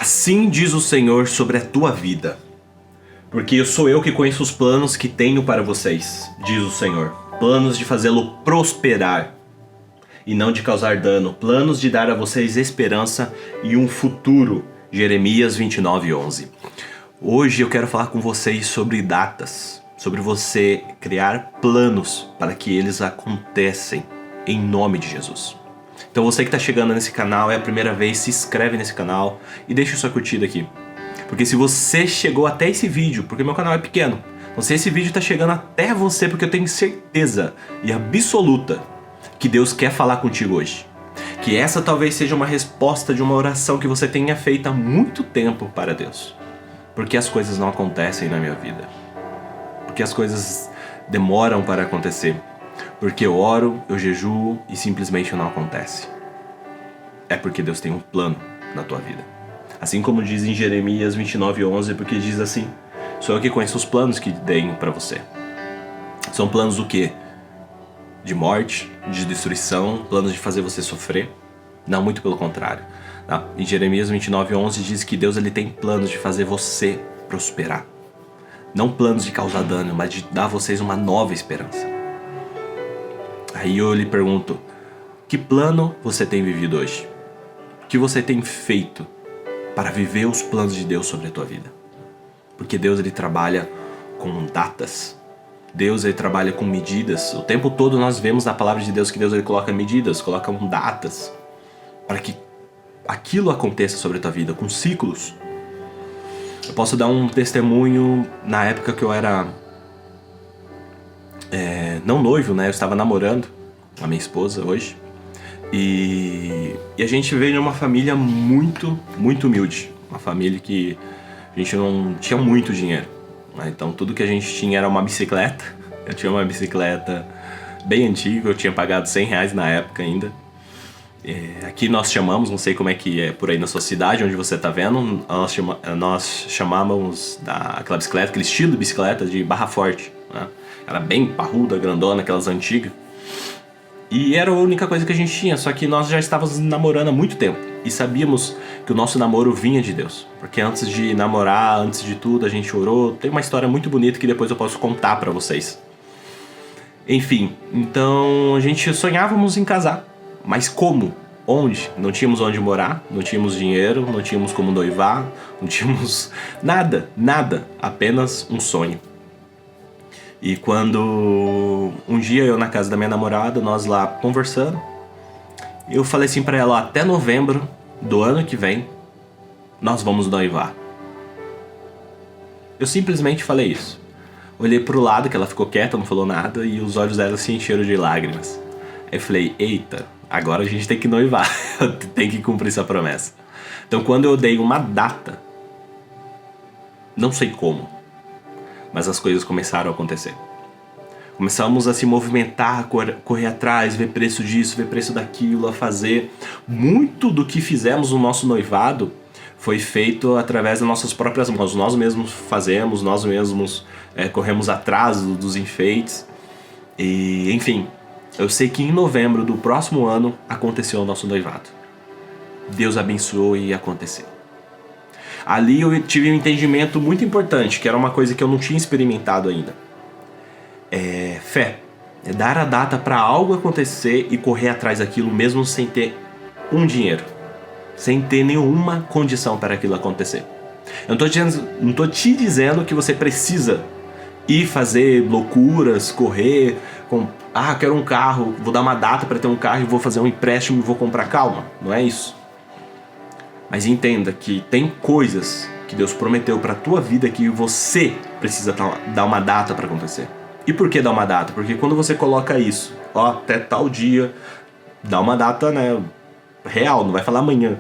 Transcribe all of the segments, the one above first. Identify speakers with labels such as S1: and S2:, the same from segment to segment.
S1: Assim diz o Senhor sobre a tua vida, porque sou eu que conheço os planos que tenho para vocês, diz o Senhor. Planos de fazê-lo prosperar e não de causar dano, planos de dar a vocês esperança e um futuro. Jeremias 29:11. Hoje eu quero falar com vocês sobre datas, sobre você criar planos para que eles aconteçam em nome de Jesus. Então você que está chegando nesse canal, é a primeira vez, se inscreve nesse canal e deixa sua curtida aqui. Porque se você chegou até esse vídeo, porque meu canal é pequeno, então se esse vídeo está chegando até você, porque eu tenho certeza e absoluta que Deus quer falar contigo hoje. Que essa talvez seja uma resposta de uma oração que você tenha feito há muito tempo para Deus. Porque as coisas não acontecem na minha vida. Porque as coisas demoram para acontecer. Porque eu oro, eu jejuo e simplesmente não acontece. É porque Deus tem um plano na tua vida. Assim como diz em Jeremias 29:11, porque diz assim: sou eu que conheço os planos que tenho para você. São planos do quê? De morte, de destruição, planos de fazer você sofrer? Não, muito pelo contrário. Em Jeremias 29:11 diz que Deus ele tem planos de fazer você prosperar. Não planos de causar dano, mas de dar a vocês uma nova esperança. Aí eu lhe pergunto, que plano você tem vivido hoje? O que você tem feito para viver os planos de Deus sobre a tua vida? Porque Deus ele trabalha com datas. Deus ele trabalha com medidas. O tempo todo nós vemos na palavra de Deus que Deus ele coloca medidas, coloca datas para que aquilo aconteça sobre a tua vida, com ciclos. Eu posso dar um testemunho na época que eu era não noivo, né? Eu estava namorando a minha esposa hoje. E a gente veio de uma família muito, muito humilde. Uma família que a gente não tinha muito dinheiro, né? Então tudo que a gente tinha era uma bicicleta. Eu tinha uma bicicleta bem antiga, eu tinha pagado R$100 na época ainda. Aqui nós chamamos, não sei como é que é por aí na sua cidade, onde você está vendo, nós chamávamos aquela bicicleta, aquele estilo de bicicleta de barra forte, né? Era bem parruda, grandona, aquelas antigas. E era a única coisa que a gente tinha, só que nós já estávamos namorando há muito tempo. E sabíamos que o nosso namoro vinha de Deus. Porque antes de namorar, antes de tudo, a gente orou. Tem uma história muito bonita que depois eu posso contar pra vocês. Enfim, então a gente sonhávamos em casar. Mas como? Onde? Não tínhamos onde morar, não tínhamos dinheiro, não tínhamos como noivar, não tínhamos nada, apenas um sonho. E quando um dia eu na casa da minha namorada, nós lá conversando, eu falei assim pra ela, ó, até novembro do ano que vem, nós vamos noivar. Eu simplesmente falei isso. Olhei pro lado, que ela ficou quieta, não falou nada, e os olhos dela se encheram de lágrimas. Aí eu falei, eita, agora a gente tem que noivar, tem que cumprir essa promessa. Então quando eu dei uma data, não sei como, mas as coisas começaram a acontecer. Começamos a se movimentar, correr atrás, ver preço disso, ver preço daquilo, a fazer. Muito do que fizemos no nosso noivado foi feito através das nossas próprias mãos. Nós mesmos fazemos, nós mesmos corremos atrás dos enfeites. E, enfim, eu sei que em novembro do próximo ano aconteceu o nosso noivado. Deus abençoou e aconteceu. Ali eu tive um entendimento muito importante, que era uma coisa que eu não tinha experimentado ainda. Fé. É dar a data para algo acontecer e correr atrás daquilo mesmo sem ter um dinheiro. Sem ter nenhuma condição para aquilo acontecer. Eu não tô te dizendo que você precisa ir fazer loucuras, correr, quero um carro, vou dar uma data para ter um carro e vou fazer um empréstimo e vou comprar. Calma, não é isso. Mas entenda que tem coisas que Deus prometeu para a tua vida que você precisa dar uma data para acontecer. E por que dar uma data? Porque quando você coloca isso, até tal dia, dá uma data, né, real, não vai falar amanhã.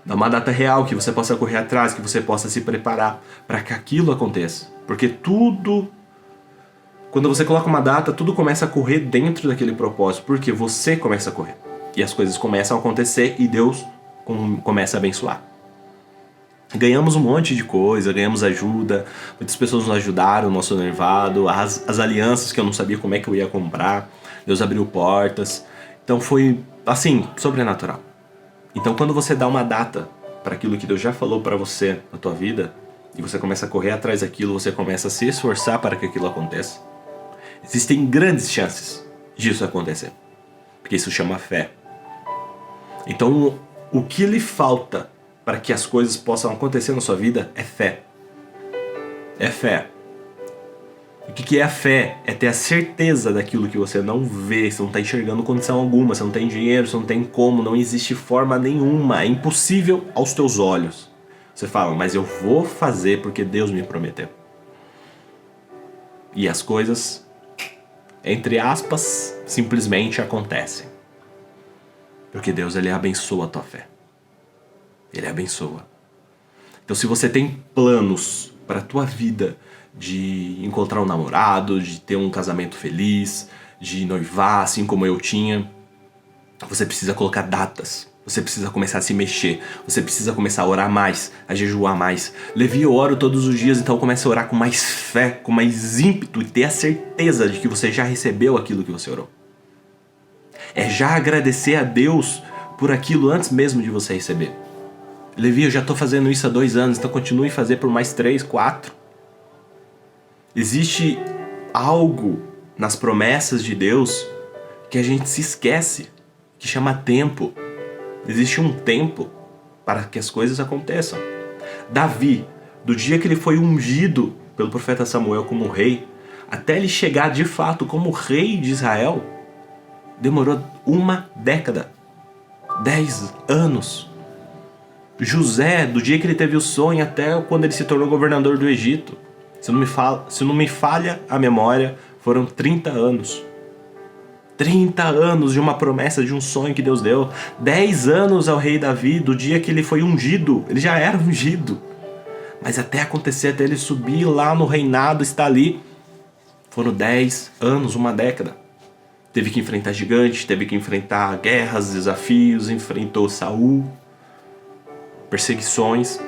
S1: Dá uma data real que você possa correr atrás, que você possa se preparar para que aquilo aconteça. Porque tudo, quando você coloca uma data, tudo começa a correr dentro daquele propósito. Porque você começa a correr. E as coisas começam a acontecer e Deus começa a abençoar. Ganhamos um monte de coisa, ganhamos ajuda, muitas pessoas nos ajudaram, o nosso noivado, as alianças que eu não sabia como é que eu ia comprar, Deus abriu portas, então foi assim, sobrenatural. Então quando você dá uma data para aquilo que Deus já falou para você na tua vida, e você começa a correr atrás daquilo, você começa a se esforçar para que aquilo aconteça, existem grandes chances disso acontecer. Porque isso chama fé. Então, o que lhe falta para que as coisas possam acontecer na sua vida é fé. É fé. O que é a fé? É ter a certeza daquilo que você não vê, você não está enxergando condição alguma, você não tem dinheiro, você não tem como, não existe forma nenhuma, é impossível aos teus olhos. Você fala, mas eu vou fazer porque Deus me prometeu. E as coisas, entre aspas, simplesmente acontecem. Porque Deus, Ele abençoa a tua fé. Ele abençoa. Então, se você tem planos para a tua vida, de encontrar um namorado, de ter um casamento feliz, de noivar, assim como eu tinha, você precisa colocar datas. Você precisa começar a se mexer. Você precisa começar a orar mais, a jejuar mais. Levi, eu oro todos os dias, então comece a orar com mais fé, com mais ímpeto e ter a certeza de que você já recebeu aquilo que você orou. É já agradecer a Deus por aquilo antes mesmo de você receber. Levi, eu já estou fazendo isso há 2 anos, então continue a fazer por mais 3, 4. Existe algo nas promessas de Deus que a gente se esquece, que chama tempo. Existe um tempo para que as coisas aconteçam. Davi, do dia que ele foi ungido pelo profeta Samuel como rei, até ele chegar de fato como rei de Israel, demorou 1 década, 10 anos. José, do dia que ele teve o sonho até quando ele se tornou governador do Egito, se não me falha a memória, foram 30 anos. 30 anos de uma promessa, de um sonho que Deus deu. 10 anos ao rei Davi, do dia que ele foi ungido. Ele já era ungido. Mas até acontecer, até ele subir lá no reinado, estar ali, foram 10 anos, 1 década. Teve que enfrentar gigantes, teve que enfrentar guerras, desafios, enfrentou Saul, perseguições.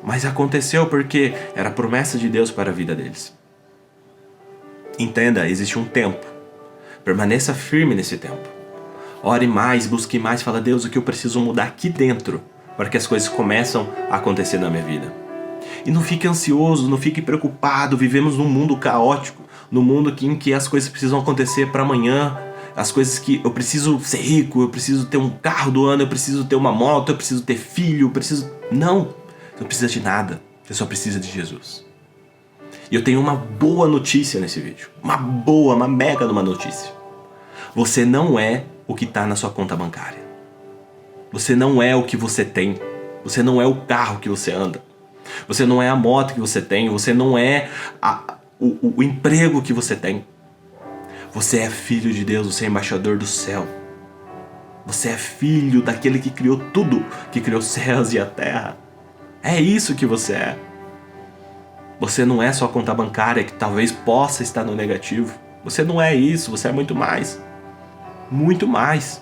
S1: Mas aconteceu porque era a promessa de Deus para a vida deles. Entenda, existe um tempo. Permaneça firme nesse tempo. Ore mais, busque mais, fala, Deus, o que eu preciso mudar aqui dentro para que as coisas começam a acontecer na minha vida. E não fique ansioso, não fique preocupado. Vivemos num mundo caótico, num mundo em que as coisas precisam acontecer para amanhã. As coisas que eu preciso ser rico, eu preciso ter um carro do ano, eu preciso ter uma moto, eu preciso ter filho, eu preciso... Não! Você não precisa de nada, você só precisa de Jesus. E eu tenho uma boa notícia nesse vídeo. Uma mega de uma notícia. Você não é o que está na sua conta bancária. Você não é o que você tem. Você não é o carro que você anda. Você não é a moto que você tem. Você não é o emprego que você tem. Você é filho de Deus, você é embaixador do céu. Você é filho daquele que criou tudo, que criou os céus e a terra. É isso que você é. Você não é só a conta bancária que talvez possa estar no negativo. Você não é isso, você é muito mais. Muito mais.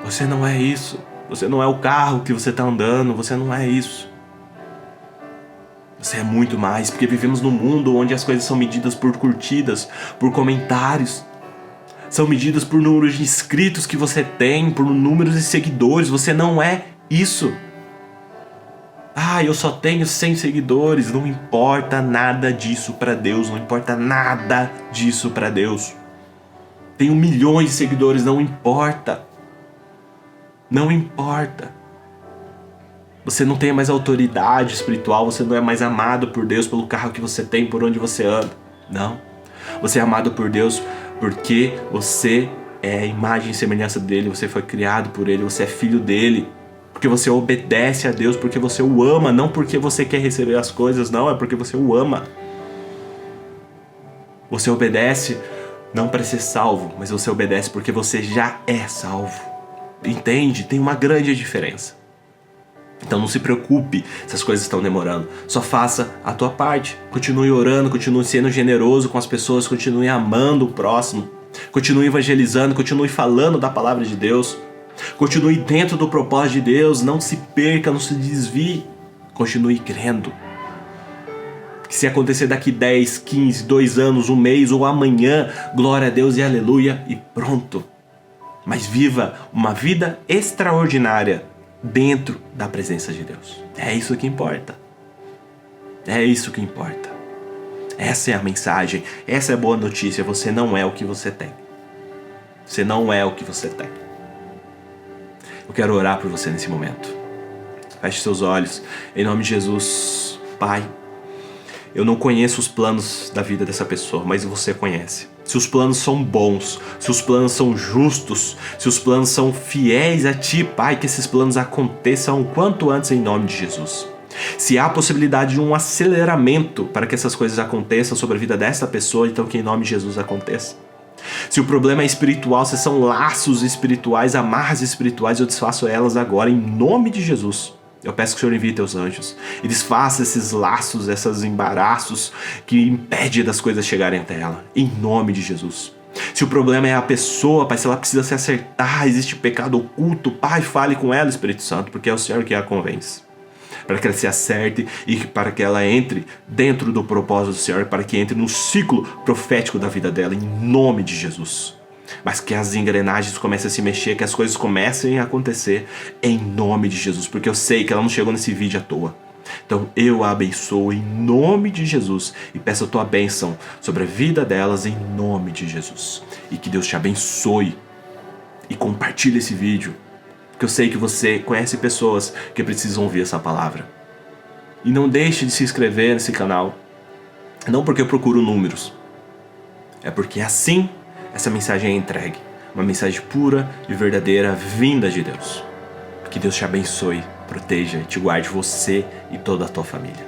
S1: Você não é isso. Você não é o carro que você está andando, você não é isso. Você é muito mais, porque vivemos num mundo onde as coisas são medidas por curtidas, por comentários. São medidas por números de inscritos que você tem, por números de seguidores. Você não é isso. Eu só tenho 100 seguidores. Não importa nada disso para Deus. Não importa nada disso para Deus. Tenho milhões de seguidores. Não importa. Não importa. Você não tem mais autoridade espiritual. Você não é mais amado por Deus pelo carro que você tem, por onde você anda. Não. Você é amado por Deus porque você é a imagem e semelhança dele. Você foi criado por ele. Você é filho dele. Porque você obedece a Deus, porque você o ama, não porque você quer receber as coisas, não, é porque você o ama. Você obedece não para ser salvo, mas você obedece porque você já é salvo. Entende? Tem uma grande diferença. Então não se preocupe se as coisas estão demorando. Só faça a tua parte. Continue orando, continue sendo generoso com as pessoas, continue amando o próximo, continue evangelizando, continue falando da palavra de Deus. Continue dentro do propósito de Deus, não se perca, não se desvie. Continue crendo. Que se acontecer daqui 10, 15, 2 anos, 1 mês ou amanhã, glória a Deus e aleluia e pronto. Mas viva uma vida extraordinária dentro da presença de Deus. É isso que importa. É isso que importa. Essa é a mensagem, essa é a boa notícia. Você não é o que você tem. Você não é o que você tem. Eu quero orar por você nesse momento. Feche seus olhos. Em nome de Jesus, Pai. Eu não conheço os planos da vida dessa pessoa, mas você conhece. Se os planos são bons, se os planos são justos, se os planos são fiéis a Ti, Pai, que esses planos aconteçam o quanto antes em nome de Jesus. Se há a possibilidade de um aceleramento para que essas coisas aconteçam sobre a vida dessa pessoa, então que em nome de Jesus aconteça. Se o problema é espiritual, se são laços espirituais, amarras espirituais, eu desfaço elas agora em nome de Jesus. Eu peço que o Senhor envie teus anjos e desfaça esses laços, esses embaraços que impedem das coisas chegarem até ela, em nome de Jesus. Se o problema é a pessoa, Pai, se ela precisa se acertar, existe pecado oculto, Pai, fale com ela, Espírito Santo, porque é o Senhor que a convence. Para que ela se acerte e para que ela entre dentro do propósito do Senhor, para que entre no ciclo profético da vida dela, em nome de Jesus. Mas que as engrenagens comecem a se mexer, que as coisas comecem a acontecer em nome de Jesus, porque eu sei que ela não chegou nesse vídeo à toa. Então eu a abençoo em nome de Jesus e peço a tua bênção sobre a vida delas em nome de Jesus. E que Deus te abençoe e compartilhe esse vídeo, porque eu sei que você conhece pessoas que precisam ouvir essa palavra. E não deixe de se inscrever nesse canal, não porque eu procuro números, é porque assim essa mensagem é entregue. Uma mensagem pura e verdadeira vinda de Deus. Que Deus te abençoe, proteja e te guarde você e toda a tua família.